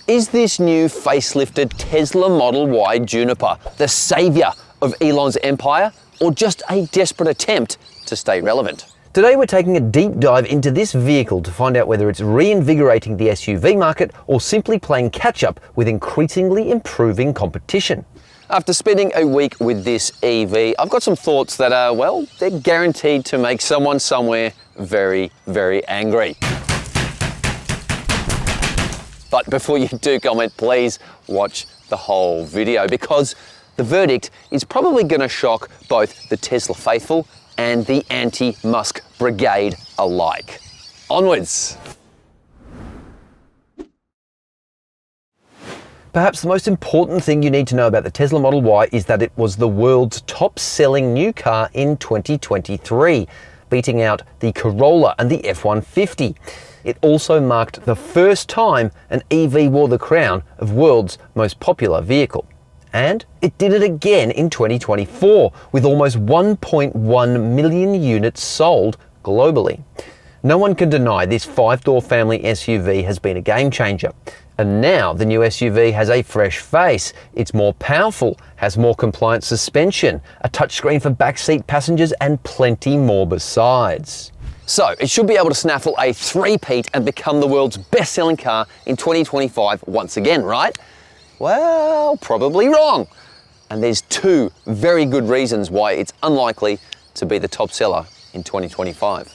Is this new facelifted Tesla Model Y Juniper the savior of Elon's empire, or just a desperate attempt to stay relevant? Today we're taking a deep dive into this vehicle to find out whether it's reinvigorating the SUV market or simply playing catch-up with increasingly improving competition. After spending a week with this EV, I've got some thoughts that are, well, they're guaranteed to make someone somewhere very, very angry. But before you do comment, please watch the whole video, because the verdict is probably going to shock both the Tesla faithful and the anti-Musk brigade alike. Onwards! Perhaps the most important thing you need to know about the Tesla Model Y is that it was the world's top-selling new car in 2023, beating out the Corolla and the F-150. It also marked the first time an EV wore the crown of world's most popular vehicle. And it did it again in 2024, with almost 1.1 million units sold globally. No one can deny this 5-door family SUV has been a game changer. And now the new SUV has a fresh face. It's more powerful, has more compliant suspension, a touchscreen for backseat passengers, and plenty more besides. So it should be able to snaffle a three-peat and become the world's best-selling car in 2025 once again, right? Well, probably wrong. And there's two very good reasons why it's unlikely to be the top seller in 2025.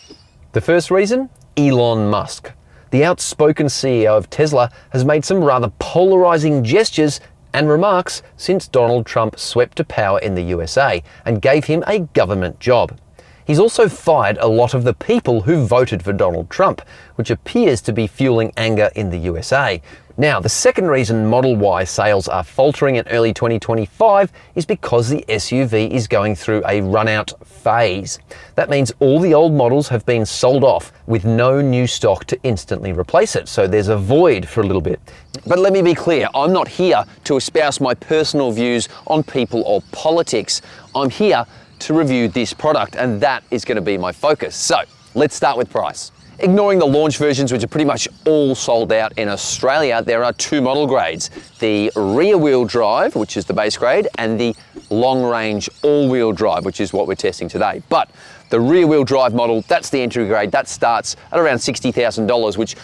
The first reason? Elon Musk. The outspoken CEO of Tesla has made some rather polarizing gestures and remarks since Donald Trump swept to power in the USA and gave him a government job. He's also fired a lot of the people who voted for Donald Trump, which appears to be fueling anger in the USA. Now, the second reason Model Y sales are faltering in early 2025 is because the SUV is going through a run-out phase. That means all the old models have been sold off with no new stock to instantly replace it, so there's a void for a little bit. But let me be clear, I'm not here to espouse my personal views on people or politics. I'm here to review this product, and that is going to be my focus. So let's start with price. Ignoring the launch versions, which are pretty much all sold out in Australia, there are two model grades: the rear-wheel drive, which is the base grade, and the long range all-wheel drive, which is what we're testing today. But the rear-wheel drive model, that's the entry grade. That starts at around $60,000, which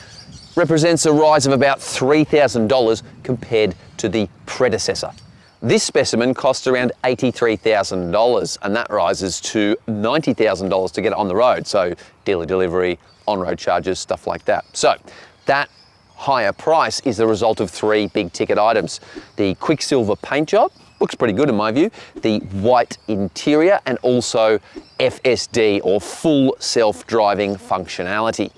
represents a rise of about $3,000 compared to the predecessor. This specimen costs around $83,000, and that rises to $90,000 to get it on the road. So dealer delivery, on-road charges, stuff like that. So that higher price is the result of three big ticket items: the Quicksilver paint job, looks pretty good in my view, the white interior, and also FSD, or full self-driving functionality.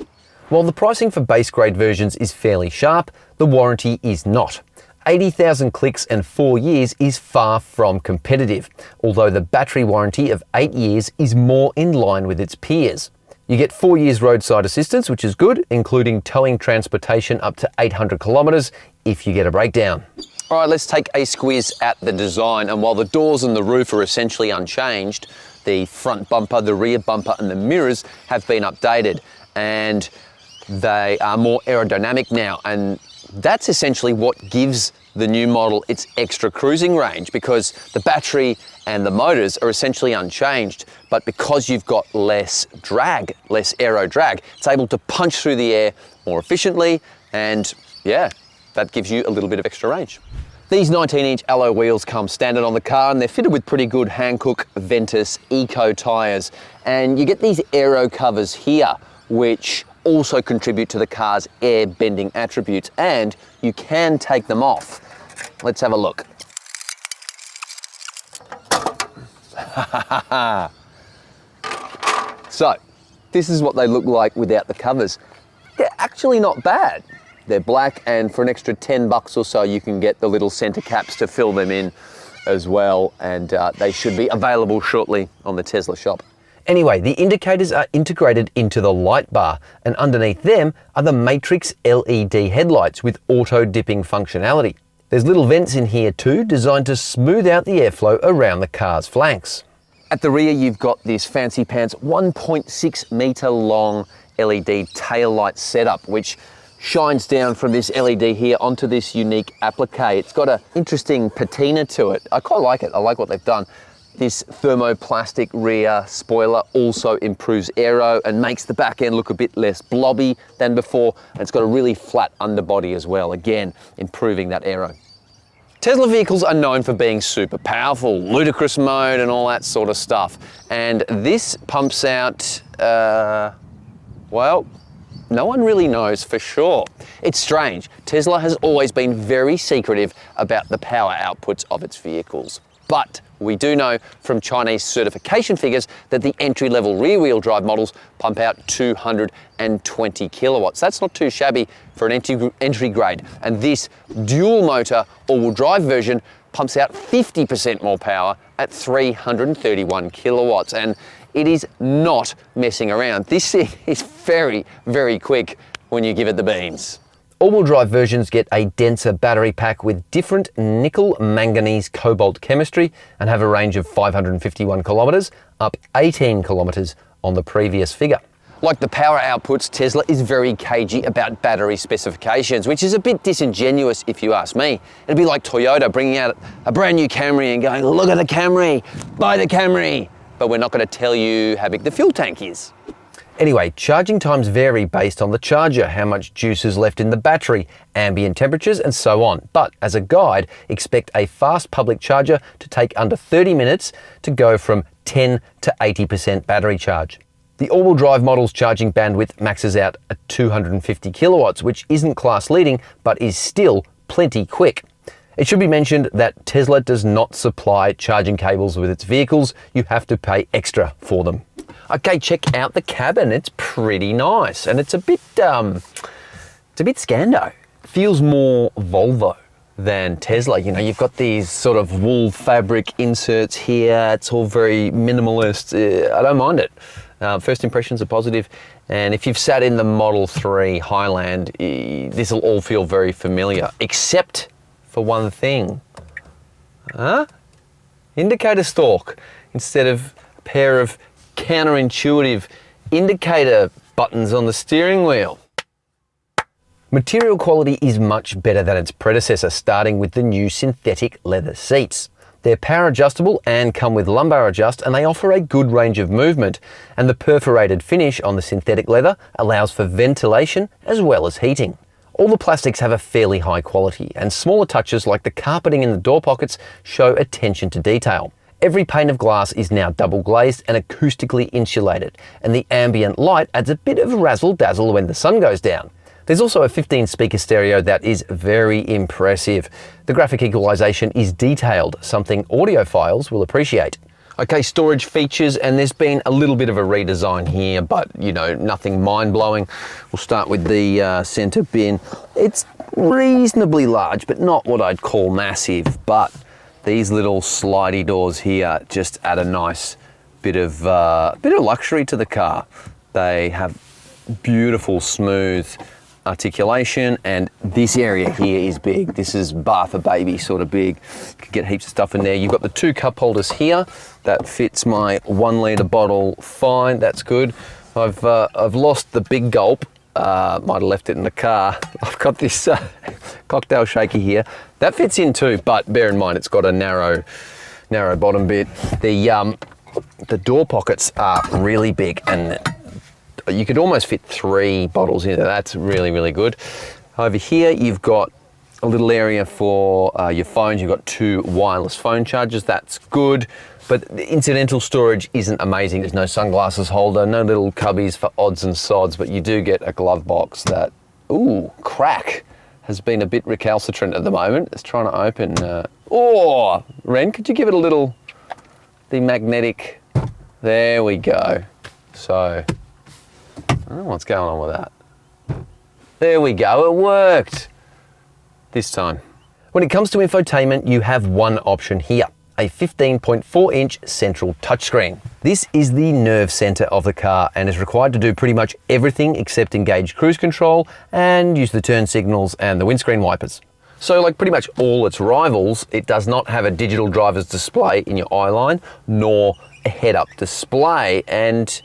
While the pricing for base grade versions is fairly sharp, the warranty is not. 80,000 clicks and 4 years is far from competitive, although the battery warranty of 8 years is more in line with its peers. You get 4 years roadside assistance, which is good, including towing transportation up to 800 kilometers if you get a breakdown. All right, let's take a squiz at the design. And while the doors and the roof are essentially unchanged, the front bumper, the rear bumper, and the mirrors have been updated, and they are more aerodynamic now. And that's essentially what gives the new model its extra cruising range, because the battery and the motors are essentially unchanged, but because you've got less drag, less aero drag, it's able to punch through the air more efficiently, and yeah, that gives you a little bit of extra range. These 19-inch alloy wheels come standard on the car, and they're fitted with pretty good Hankook Ventus Eco tyres, and you get these aero covers here, which also contribute to the car's air bending attributes, and you can take them off. Let's have a look. So this is what they look like without the covers. They're actually not bad. They're black, and for an extra $10 or so you can get the little center caps to fill them in as well, and they should be available shortly on the Tesla shop. Anyway, the indicators are integrated into the light bar, and underneath them are the Matrix LED headlights with auto-dipping functionality. There's little vents in here too, designed to smooth out the airflow around the car's flanks. At the rear, you've got this fancy pants 1.6 meter long LED tail light setup, which shines down from this LED here onto this unique applique. It's got an interesting patina to it. I quite like it. I like what they've done. This thermoplastic rear spoiler also improves aero and makes the back end look a bit less blobby than before. And it's got a really flat underbody as well, again, improving that aero. Tesla vehicles are known for being super powerful, ludicrous mode and all that sort of stuff. And this pumps out, well, no one really knows for sure. It's strange. Tesla has always been very secretive about the power outputs of its vehicles. But we do know from Chinese certification figures that the entry-level rear-wheel drive models pump out 220 kilowatts. That's not too shabby for an entry grade. And this dual motor all-wheel drive version pumps out 50% more power at 331 kilowatts. And it is not messing around. This thing is very, very quick when you give it the beans. All-wheel drive versions get a denser battery pack with different nickel manganese cobalt chemistry and have a range of 551 kilometers, up 18 kilometers on the previous figure. Like the power outputs, Tesla is very cagey about battery specifications, which is a bit disingenuous if you ask me. It'd be like Toyota bringing out a brand new Camry and going, look at the Camry, buy the Camry. But we're not going to tell you how big the fuel tank is. Anyway, charging times vary based on the charger, how much juice is left in the battery, ambient temperatures, and so on. But as a guide, expect a fast public charger to take under 30 minutes to go from 10 to 80% battery charge. The all-wheel drive model's charging bandwidth maxes out at 250 kilowatts, which isn't class leading, but is still plenty quick. It should be mentioned that Tesla does not supply charging cables with its vehicles. You have to pay extra for them. Okay, check out the cabin. It's pretty nice, and it's a bit Scando. Feels more Volvo than Tesla. You know, you've got these sort of wool fabric inserts here. It's all very minimalist. I don't mind it. First impressions are positive, and if you've sat in the Model 3 Highland, this will all feel very familiar, except for one thing. Indicator stalk instead of a pair of counterintuitive indicator buttons on the steering wheel. Material quality is much better than its predecessor, starting with the new synthetic leather seats. They're power adjustable and come with lumbar adjust, and they offer a good range of movement. And the perforated finish on the synthetic leather allows for ventilation as well as heating. All the plastics have a fairly high quality, and smaller touches like the carpeting in the door pockets show attention to detail. Every pane of glass is now double glazed and acoustically insulated, and the ambient light adds a bit of razzle-dazzle when the sun goes down. There's also a 15-speaker stereo that is very impressive. The graphic equalization is detailed, something audiophiles will appreciate. Okay, storage features, and there's been a little bit of a redesign here, but you know, nothing mind-blowing. We'll start with the center bin. It's reasonably large, but not what I'd call massive, but these little slidey doors here just add a nice bit of luxury to the car. They have beautiful, smooth articulation, and this area here is big. This is bar for baby sort of big. Could get heaps of stuff in there. You've got the two cup holders here. That fits my 1 litre bottle fine. That's good. I've lost the big gulp. Might have left it in the car. I've got this cocktail shaker here. That fits in too, but bear in mind it's got a narrow bottom bit. The door pockets are really big, and you could almost fit 3 bottles in there. That's really, really good. Over here, you've got a little area for your phones. You've got 2 wireless phone chargers. That's good. But the incidental storage isn't amazing. There's no sunglasses holder, no little cubbies for odds and sods, but you do get a glove box that, ooh, crack, has been a bit recalcitrant at the moment. It's trying to open. Oh, Ren, could you give it a little, the magnetic, there we go. So, I don't know what's going on with that. There we go, it worked. This time. When it comes to infotainment, you have one option here, a 15.4-inch central touchscreen. This is the nerve center of the car and is required to do pretty much everything except engage cruise control and use the turn signals and the windscreen wipers. So like pretty much all its rivals, it does not have a digital driver's display in your eye line, nor a head-up display. And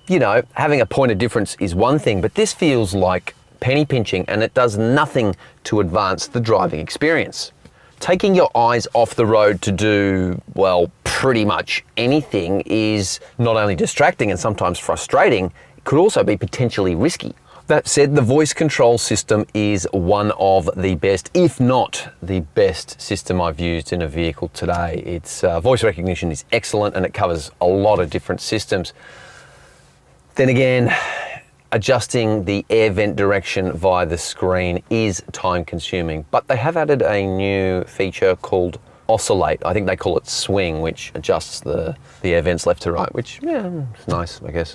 you know, having a point of difference is one thing, but this feels like penny pinching, and it does nothing to advance the driving experience. Taking your eyes off the road to do, well, pretty much anything is not only distracting and sometimes frustrating, it could also be potentially risky. That said, the voice control system is one of the best, if not the best system I've used in a vehicle today. Its voice recognition is excellent and it covers a lot of different systems. Then again, adjusting the air vent direction via the screen is time consuming, but they have added a new feature called Oscillate. I think they call it Swing, which adjusts the air vents left to right, which, yeah, is nice, I guess.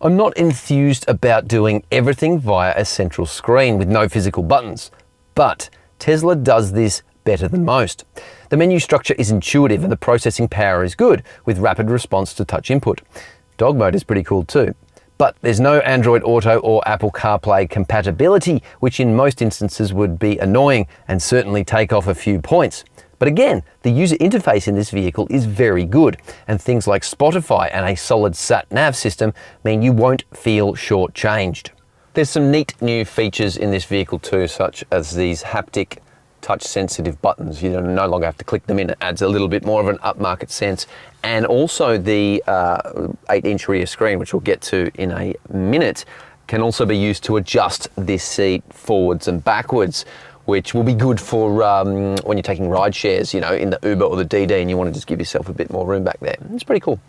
I'm not enthused about doing everything via a central screen with no physical buttons, but Tesla does this better than most. The menu structure is intuitive and the processing power is good, with rapid response to touch input. Dog mode is pretty cool too. But there's no Android Auto or Apple CarPlay compatibility, which in most instances would be annoying and certainly take off a few points. But again, the user interface in this vehicle is very good, and things like Spotify and a solid sat-nav system mean you won't feel shortchanged. There's some neat new features in this vehicle too, such as these haptic touch-sensitive buttons. You no longer have to click them in. It adds a little bit more of an upmarket sense. And also the 8-inch rear screen, which we'll get to in a minute, can also be used to adjust this seat forwards and backwards, which will be good for when you're taking ride shares, in the Uber or the DD, and you want to just give yourself a bit more room back there. It's pretty cool.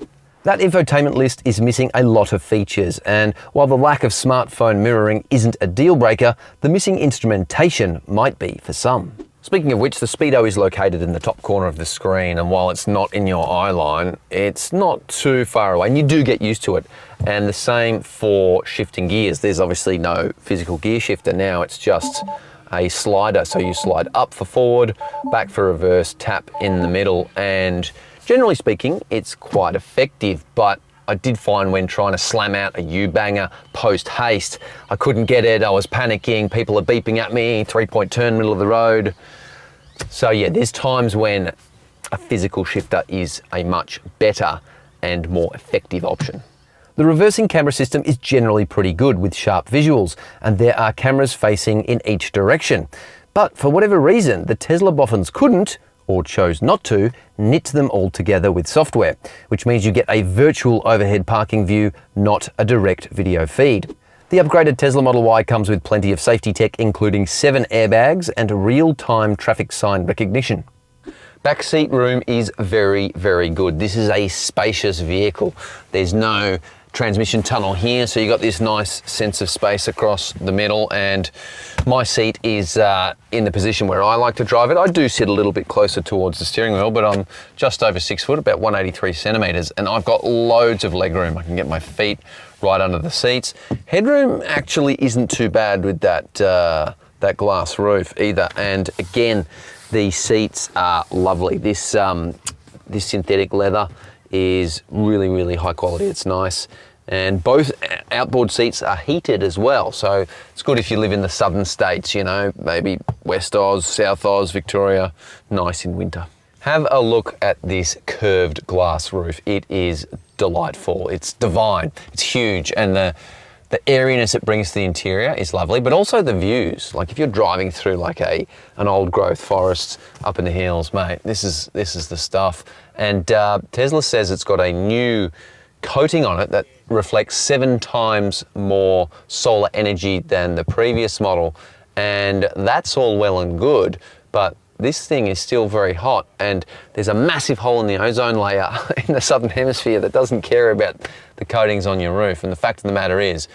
That infotainment list is missing a lot of features, and while the lack of smartphone mirroring isn't a deal breaker, the missing instrumentation might be for some. Speaking of which, the speedo is located in the top corner of the screen, and while it's not in your eye line, it's not too far away, and you do get used to it. And the same for shifting gears. There's obviously no physical gear shifter now, it's just a slider. So you slide up for forward, back for reverse, tap in the middle, and generally speaking, it's quite effective. But I did find when trying to slam out a U-banger post-haste, I couldn't get it, I was panicking, people are beeping at me, 3-point turn, middle of the road. So yeah, there's times when a physical shifter is a much better and more effective option. The reversing camera system is generally pretty good with sharp visuals, and there are cameras facing in each direction. But for whatever reason, the Tesla boffins couldn't, or chose not to, knit them all together with software, which means you get a virtual overhead parking view, not a direct video feed. The upgraded Tesla Model Y comes with plenty of safety tech, including 7 airbags and real-time traffic sign recognition. Backseat room is very, very good. This is a spacious vehicle. There's no transmission tunnel here, so you got this nice sense of space across the middle, and my seat is in the position where I like to drive it. I do sit a little bit closer towards the steering wheel, but I'm just over 6 foot, about 183 centimeters, and I've got loads of leg room. I can get my feet right under the seats. Headroom actually isn't too bad with that glass roof either, and again, the seats are lovely. This synthetic leather is really, really high quality. It's nice. And both outboard seats are heated as well. So it's good if you live in the southern states, maybe West Oz, South Oz, Victoria, nice in winter. Have a look at this curved glass roof. It is delightful. It's divine. It's huge. And the airiness it brings to the interior is lovely, but also the views. Like if you're driving through like an old growth forest up in the hills, mate, this is the stuff. And Tesla says it's got a new coating on it that reflects 7 times more solar energy than the previous model. And that's all well and good, but this thing is still very hot, and there's a massive hole in the ozone layer in the southern hemisphere that doesn't care about the coatings on your roof. And the fact of the matter is,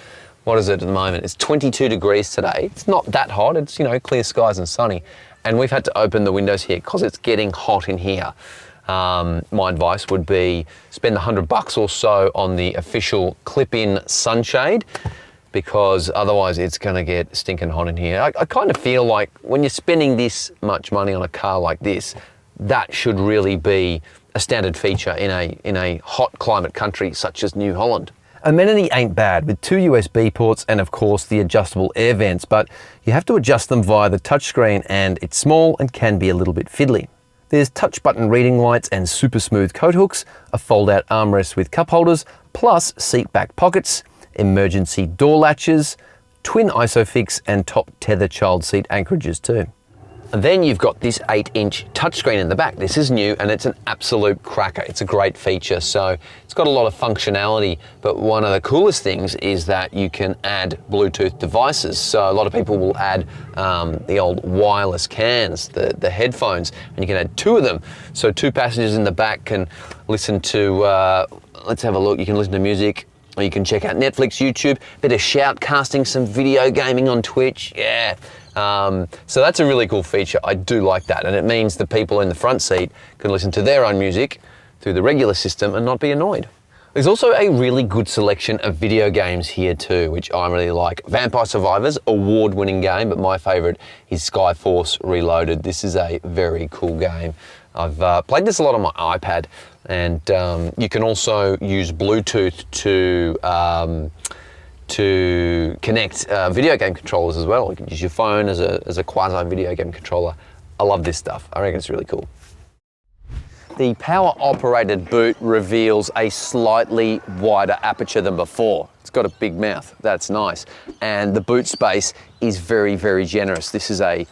what is it at the moment? It's 22 degrees today. It's not that hot. It's, clear skies and sunny. And we've had to open the windows here because it's getting hot in here. My advice would be spend $100 or so on the official clip-in sunshade, because otherwise it's going to get stinking hot in here. I kind of feel like when you're spending this much money on a car like this, that should really be a standard feature in a hot climate country such as New Holland. Amenity ain't bad, with 2 USB ports and of course the adjustable air vents, but you have to adjust them via the touchscreen, and it's small and can be a little bit fiddly. There's touch button reading lights and super smooth coat hooks, a fold-out armrest with cup holders, plus seat back pockets, emergency door latches, twin ISOFIX and top tether child seat anchorages too. And then you've got this 8-inch touchscreen in the back. This is new and it's an absolute cracker. It's a great feature. So it's got a lot of functionality, but one of the coolest things is that you can add Bluetooth devices. So a lot of people will add the old wireless cans, the headphones, and you can add 2 of them. So 2 passengers in the back can listen to, let's have a look, you can listen to music, or you can check out Netflix, YouTube, bit of shoutcasting, some video gaming on Twitch, yeah. So that's a really cool feature. I do like that. And it means the people in the front seat can listen to their own music through the regular system and not be annoyed. There's also a really good selection of video games here too, which I really like. Vampire Survivors, award-winning game, but my favorite is Skyforce Reloaded. This is a very cool game. I've played this a lot on my iPad, and you can also use Bluetooth to connect video game controllers as well. You can use your phone as a quasi video game controller. I love this stuff. I reckon it's really cool. The power operated boot reveals a slightly wider aperture than before. It's got a big mouth, that's nice. And the boot space is very, very generous. This is a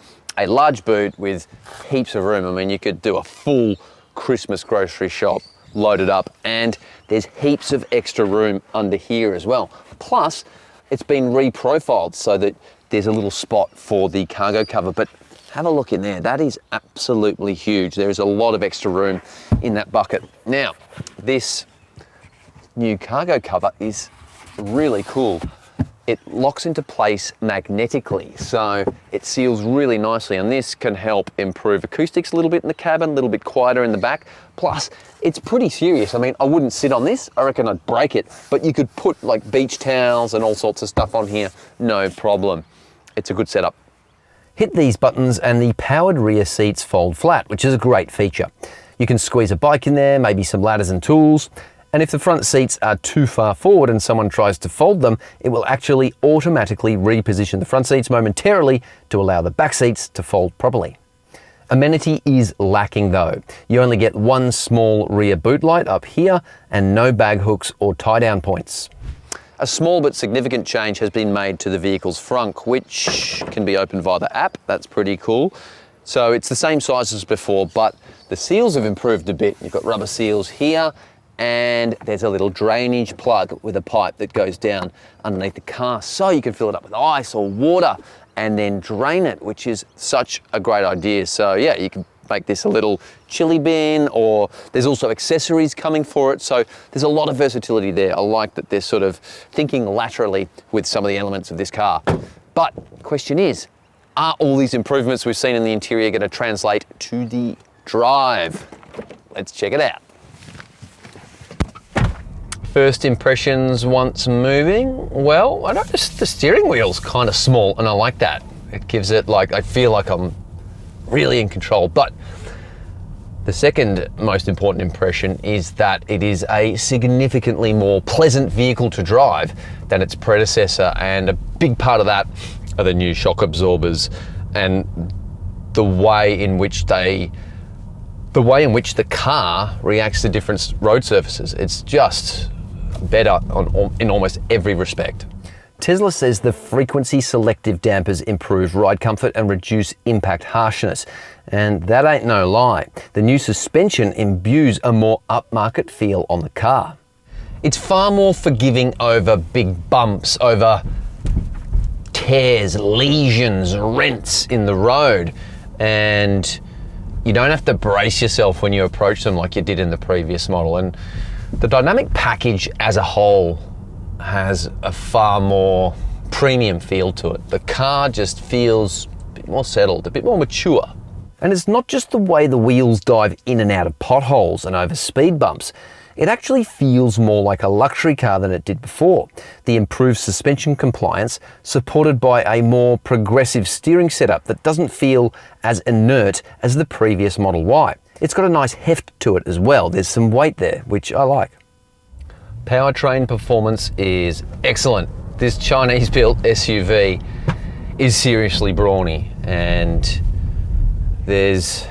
large boot with heaps of room. I mean, you could do a full Christmas grocery shop loaded up, and there's heaps of extra room under here as well. Plus, it's been reprofiled so that there's a little spot for the cargo cover, but have a look in there. That is absolutely huge. There is a lot of extra room in that bucket. Now, this new cargo cover is really cool. It locks into place magnetically, so it seals really nicely, and this can help improve acoustics a little bit in the cabin, a little bit quieter in the back. Plus, it's pretty serious. I mean, I wouldn't sit on this. I reckon I'd break it, but you could put like beach towels and all sorts of stuff on here, no problem. It's a good setup. Hit these buttons and the powered rear seats fold flat, which is a great feature. You can squeeze a bike in there, maybe some ladders and tools. And if the front seats are too far forward and someone tries to fold them, it will actually automatically reposition the front seats momentarily to allow the back seats to fold properly. Amenity is lacking though. You only get one small rear boot light up here and no bag hooks or tie-down points. A small but significant change has been made to the vehicle's frunk, which can be opened via the app. That's pretty cool. So it's the same size as before, but the seals have improved a bit. You've got rubber seals here, and there's a little drainage plug with a pipe that goes down underneath the car, so you can fill it up with ice or water and then drain it, which is such a great idea. So yeah, you can make this a little chili bin, or there's also accessories coming for it. So there's a lot of versatility there. I like that they're sort of thinking laterally with some of the elements of this car. But the question is, are all these improvements we've seen in the interior going to translate to the drive? Let's check it out. First impressions once moving, well, I noticed the steering wheel's kind of small, and I like that. It gives it like, I feel like I'm really in control. But the second most important impression is that it is a significantly more pleasant vehicle to drive than its predecessor, and a big part of that are the new shock absorbers and the way in which the car reacts to different road surfaces. It's just better in almost every respect. Tesla says the frequency selective dampers improve ride comfort and reduce impact harshness. And that ain't no lie. The new suspension imbues a more upmarket feel on the car. It's far more forgiving over big bumps, over tears, lesions, rents in the road. And you don't have to brace yourself when you approach them like you did in the previous model. And the dynamic package as a whole has a far more premium feel to it. The car just feels a bit more settled, a bit more mature. And it's not just the way the wheels dive in and out of potholes and over speed bumps. It actually feels more like a luxury car than it did before. The improved suspension compliance, supported by a more progressive steering setup that doesn't feel as inert as the previous Model Y. It's got a nice heft to it as well. There's some weight there, which I like. Powertrain performance is excellent. This Chinese-built SUV is seriously brawny, and there's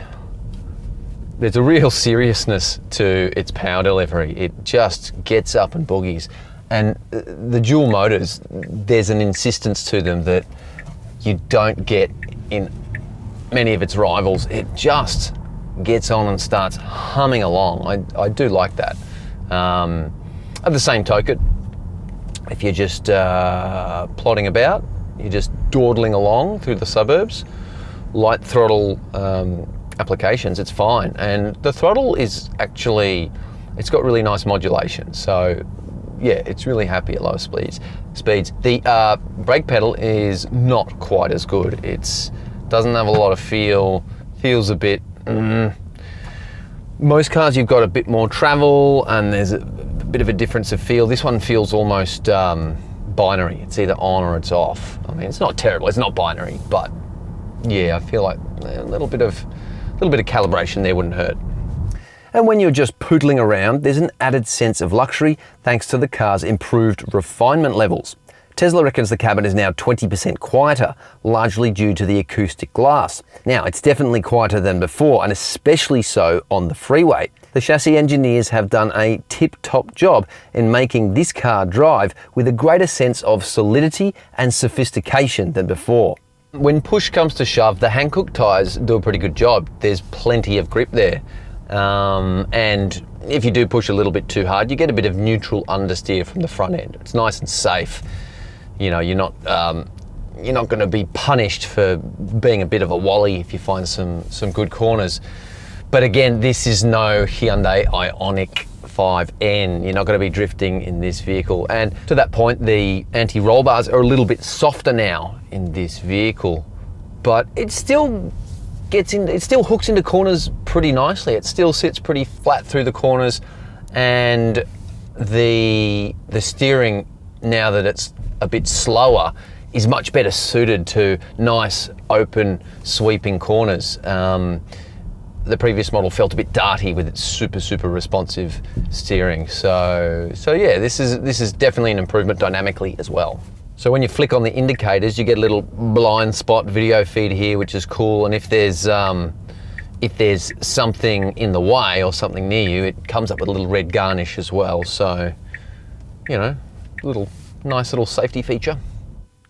a real seriousness to its power delivery. It just gets up and boogies. And the dual motors, there's an insistence to them that you don't get in many of its rivals. It just gets on and starts humming along. I do like that. At the same token, if you're just plodding about, you're just dawdling along through the suburbs, light throttle applications, it's fine. And the throttle is actually, it's got really nice modulation. So yeah, it's really happy at lower speeds. The brake pedal is not quite as good. It doesn't have a lot of feel, feels a bit, most cars you've got a bit more travel and there's a bit of a difference of feel. This one feels almost binary. It's either on or it's off. I mean, it's not terrible, it's not binary, but yeah, I feel like a little bit of calibration there wouldn't hurt. And when you're just poodling around, there's an added sense of luxury thanks to the car's improved refinement levels. Tesla reckons the cabin is now 20% quieter, largely due to the acoustic glass. Now, it's definitely quieter than before, and especially so on the freeway. The chassis engineers have done a tip-top job in making this car drive with a greater sense of solidity and sophistication than before. When push comes to shove, the Hankook tyres do a pretty good job. There's plenty of grip there. And if you do push a little bit too hard, you get a bit of neutral understeer from the front end. It's nice and safe. You know, you're not going to be punished for being a bit of a wally if you find some good corners. But again, this is no Hyundai Ioniq 5N. You're not going to be drifting in this vehicle. And to that point, the anti-roll bars are a little bit softer now in this vehicle, but it still hooks into corners pretty nicely. It still sits pretty flat through the corners, and the steering, now that it's a bit slower, is much better suited to nice, open, sweeping corners. The previous model felt a bit darty with its super responsive steering. So yeah, this is definitely an improvement dynamically as well. So when you flick on the indicators, you get a little blind spot video feed here, which is cool. And if there's something in the way or something near you, it comes up with a little red garnish as well. So, you know, nice little safety feature.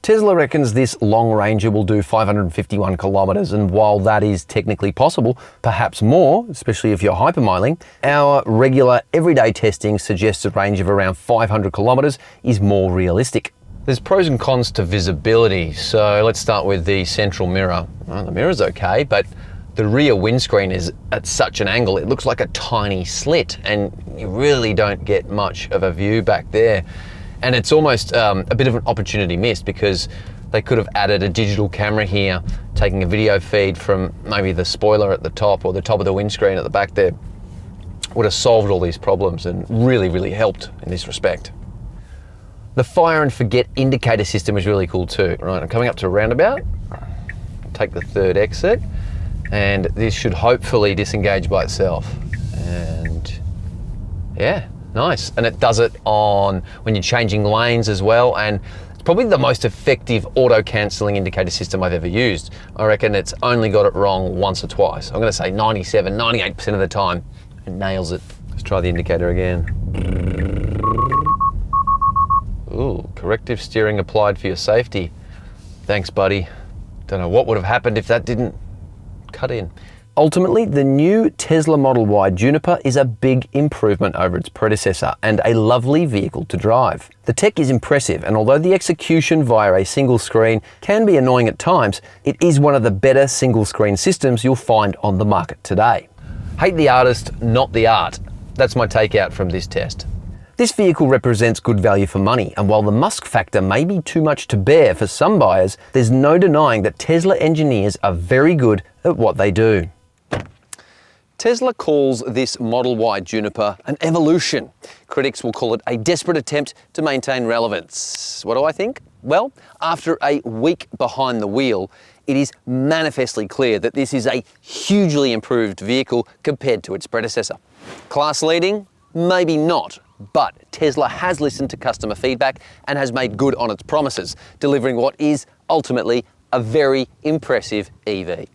Tesla reckons this Long Ranger will do 551 kilometers, and while that is technically possible, perhaps more, especially if you're hypermiling, our regular everyday testing suggests a range of around 500 kilometers is more realistic. There's pros and cons to visibility, so let's start with the central mirror. Well, the mirror's okay, but the rear windscreen is at such an angle, it looks like a tiny slit, and you really don't get much of a view back there. And it's almost a bit of an opportunity missed, because they could have added a digital camera here, taking a video feed from maybe the spoiler at the top or the top of the windscreen at the back there. Would have solved all these problems and really helped in this respect. The fire and forget indicator system is really cool too. Right, I'm coming up to a roundabout, take the third exit, and this should hopefully disengage by itself. And yeah, nice. And it does it on when you're changing lanes as well, and it's probably the most effective auto-cancelling indicator system I've ever used. I reckon it's only got it wrong once or twice. I'm gonna say 97, 98% of the time, it nails it. Let's try the indicator again. Ooh, corrective steering applied for your safety. Thanks, buddy. Don't know what would have happened if that didn't cut in. Ultimately, the new Tesla Model Y Juniper is a big improvement over its predecessor and a lovely vehicle to drive. The tech is impressive, and although the execution via a single screen can be annoying at times, it is one of the better single screen systems you'll find on the market today. Hate the artist, not the art. That's my takeout from this test. This vehicle represents good value for money, and while the Musk factor may be too much to bear for some buyers, there's no denying that Tesla engineers are very good at what they do. Tesla calls this Model Y Juniper an evolution. Critics will call it a desperate attempt to maintain relevance. What do I think? Well, after a week behind the wheel, it is manifestly clear that this is a hugely improved vehicle compared to its predecessor. Class leading? Maybe not. But Tesla has listened to customer feedback and has made good on its promises, delivering what is ultimately a very impressive EV.